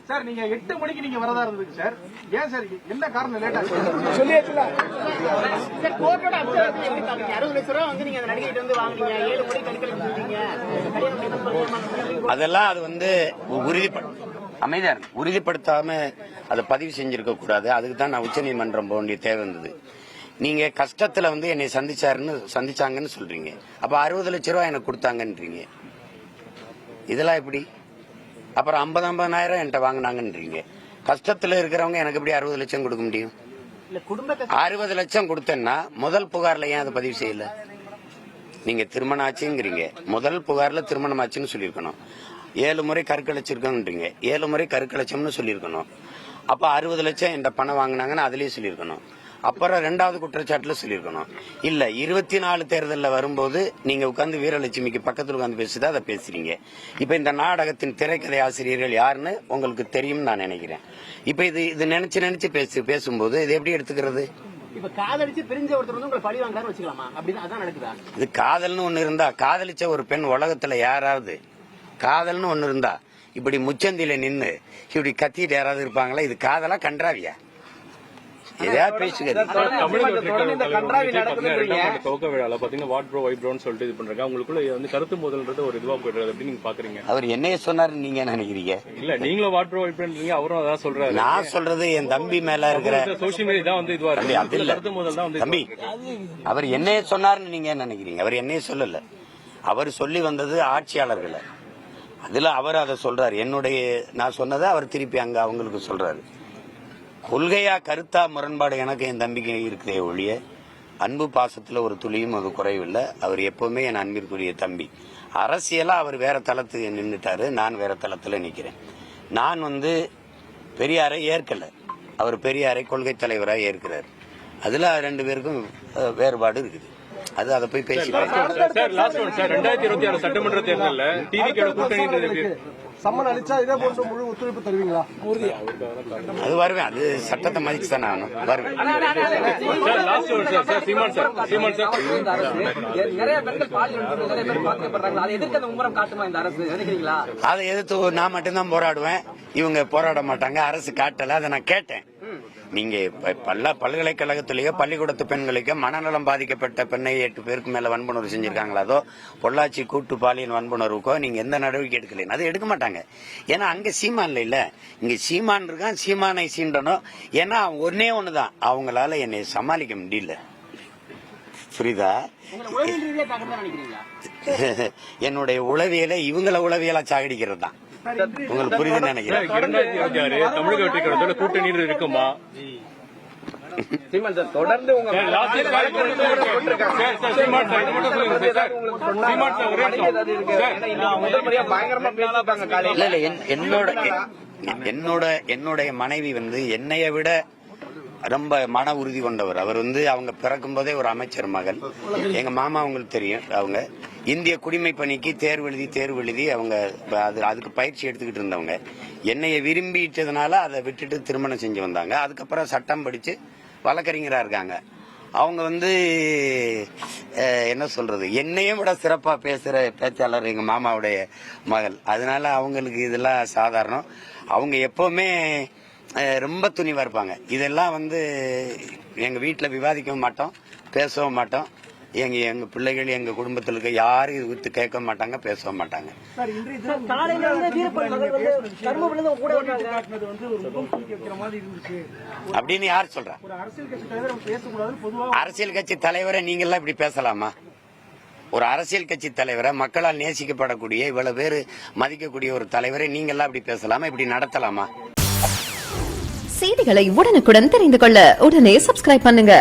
Sir நீங்க 8 மணிக்கு நீங்க வரதா இருந்ததுக்கு சார் ஏன் சார் என்ன காரணம் லேட்டா சொல்லியாச்சுல சார் கோர்ட்டோட அப்சர்வேஷன் எப்படி பாக்குறீங்க 60 லட்சம் ரூபாய் வந்து நீங்க அந்த நடிகைட்ட வந்து வாங்குனீங்க 7 மணி கணக்கில் சொல்றீங்க அதெல்லாம் அது வந்து அமைதியா உறுதிப்படுத்தாம அதை பதிவு செஞ்சிருக்க கூடாது. அதுக்கு தான் நான் உச்சநீதிமன்றம் போக வேண்டிய தேவை இருந்தது. நீங்க கஷ்டத்துல வந்து என்னை சந்திச்சாங்கன்னு சொல்றீங்க. அப்ப 60 லட்சம் ரூபாய் எனக்கு கொடுத்தாங்கன்றீங்க. இதெல்லாம் எப்படி? அப்புறம் 50,000 என்கிட்ட வாங்கினாங்கன்றீங்க. கஷ்டத்துல இருக்கிறவங்க எனக்கு எப்படி 60 லட்சம் கொடுக்க முடியும்? 60 லட்சம் கொடுத்தேன்னா முதல் புகார்ல ஏன் அதை பதிவு செய்யல? நீங்க திருமணம் ஆச்சுங்கிறீங்க, முதல் புகார்ல திருமணம் ஆச்சுன்னு சொல்லியிருக்கணும். 7 முறை கருக்கலைச்சிருக்கோன்றீங்க, 7 முறை கருக்கலைச்சம்னு சொல்லியிருக்கணும். அப்ப 60 லட்சம் என்கிட்ட பணம் வாங்கினாங்கன்னு அதுலயே சொல்லியிருக்கணும். அப்புறம் 2வது குற்றச்சாட்டுல சொல்லியிருக்கணும். இல்ல 24 தேர்தலில் வரும்போது நீங்க உட்கார்ந்து வீரலட்சுமிக்கு பக்கத்துல உட்காந்து பேசுதா அதை பேசுறீங்க. இப்ப இந்த நாடகத்தின் திரைக்கதை ஆசிரியர்கள் யாருன்னு உங்களுக்கு தெரியும் நான் நினைக்கிறேன். இப்ப இது நினைச்சு பேசும்போது இது எப்படி எடுத்துக்கிறது? இப்ப காதலிச்சு பிரிஞ்ச ஒருத்தர் வந்து உங்களை பழி வாங்குறான்னு வச்சுக்கலாமா? அப்படின்னு அதான் நடக்குதா? இது காதல்னு ஒண்ணு இருந்தா, காதலிச்ச ஒரு பெண் உலகத்துல யாராவது காதல்னு ஒண்ணு இருந்தா இப்படி முச்சந்தில நின்னு இப்படி கத்திட்டு யாராவது இருப்பாங்களா? இது காதலா கன்றாவியா? ஏதாவது பேசுகிறது. கருத்து மோதல்ன்றது ஒரு இதுவா போயிடுறது அப்படின்னு நீங்க பாக்குறீங்க. அவர் என்னைய சொன்னாரு நீங்க நினைக்கிறீங்க? இல்ல நீங்களும் வாட் ப்ரோ வைப்ரேன்றீங்க, அவரும் அதான் சொல்றாரு. நான் சொல்றது என் தம்பி மேல இருக்கிற சோசியல் மீடியா தான் வந்து இதுவா இருக்கு. கருத்து மோதல் தான் வந்து தம்பி. அவர் என்னைய சொன்னாருன்னு நீங்க நினைக்கிறீங்க? அவர் என்னைய சொல்லல. அவர் சொல்லி வந்தது ஆட்சியாளர்களை. அதுல அவர் அதை சொல்றாரு. நான் சொன்னதை அவர் திருப்பி அங்க அவங்களுக்கு சொல்றாரு. கொள்கையா கருத்தா முரண்பாடு எனக்கு என் தம்பிக்கு இருக்கிற ஒழிய அன்பு பாசத்துல ஒரு துளியும் அது குறைவில்லை. அவர் எப்பவுமே என் அன்பிற்குரிய தம்பி. அரசியலா அவர் வேற தளத்துக்கு நின்றுட்டாரு, நான் வேற தளத்துல நிக்கிறேன். நான் வந்து பெரியாரை ஏற்கல, அவர் பெரியாரை கொள்கை தலைவராக ஏற்கிறார். அதுல 2 பேருக்கும் வேறுபாடு இருக்குது. அது அதை போய் பேசி 2026 சட்டமன்ற தேர்தலில் டிவிக்கோட கூட்டணி சம்மன் அளிச்சா இதே போன்ற முழு ஒத்துழைப்பு தருவீங்களா? அது வருவேன். அது சட்டத்தை மதிச்சு தான் நான் வருவேன். அதை எதிர்த்து நான் மட்டும்தான் போராடுவேன். இவங்க போராட மாட்டாங்க. அரசு காட்டல. அதை நான் கேட்டேன். நீங்க பல்கலைக்கழகத்திலேயோ பள்ளிக்கூடத்து பெண்களுக்கு மனநலம் பாதிக்கப்பட்ட பெண்ணை 8 பேருக்கு மேல வன்புணர்வு செஞ்சிருக்காங்களா? அதோ பொள்ளாச்சி கூட்டு பாலியல் வன்புணர்வுக்கோ நீங்க எந்த நடவடிக்கை எடுக்கல. அது எடுக்க மாட்டாங்க. ஏன்னா அங்க சீமான்ல இல்ல, இங்க சீமான் இருக்கான். சீமானை சீண்டணும். ஏன்னா ஒன்னே ஒண்ணுதான், அவங்களால என்னை சமாளிக்க முடியல. புரியுதா? என்னுடைய உளவியலை இவங்கள உளவியலா சாகடிக்கிறது தான். உங்களுக்கு புரியுதுன்னு நினைக்கிறேன். 2026 தமிழக வெற்றி கழகத்தோட கூட்டணி இருக்குமா? தொடர்ந்து என்னுடைய மனைவி வந்து என்னைய விட ரொம்ப மன உறுதி கொண்டவர். அவர் வந்து அவங்க பிறக்கும் போதே ஒரு அமைச்சர் மகள். எங்க மாமா அவங்களுக்கு தெரியும். அவங்க இந்திய குடிமை பணிக்கு தேர்வு எழுதி அவங்க அதுக்கு பயிற்சி எடுத்துக்கிட்டு இருந்தவங்க. என்னைய விரும்பிட்டதுனால அதை விட்டுட்டு திருமணம் செஞ்சு வந்தாங்க. அதுக்கப்புறம் சட்டம் படிச்சு வழக்கறிஞரா இருக்காங்க. அவங்க வந்து என்ன சொல்றது, என்னையும் விட சிறப்பா பேசுற பேச்சாளர் எங்க மாமாவுடைய மகள். அதனால அவங்களுக்கு இதெல்லாம் சாதாரணம். அவங்க எப்பவுமே ரொம்ப துணிவா இருப்பாங்க. இதெல்லாம் வந்து எங்க வீட்டுல விவாதிக்கவும் மாட்டோம், பேசவும் மாட்டோம். எங்க பிள்ளைகள் எங்க குடும்பத்தில் இருக்க யாரும் இது குறித்து கேட்க மாட்டாங்க, பேசவும் மாட்டாங்க. அப்படின்னு யார் சொல்றா? அரசியல் கட்சி தலைவரை நீங்க எல்லாம் இப்படி பேசலாமா? ஒரு அரசியல் கட்சி தலைவரை, மக்களால் நேசிக்கப்படக்கூடிய இவ்வளவு பேர் மதிக்கக்கூடிய ஒரு தலைவரை நீங்க எல்லாம் இப்படி பேசலாமா? இப்படி நடத்தலாமா? செய்திகளை உடனுக்குடன் தெரிந்து கொள்ள உடனே சப்ஸ்கிரைப் பண்ணுங்க.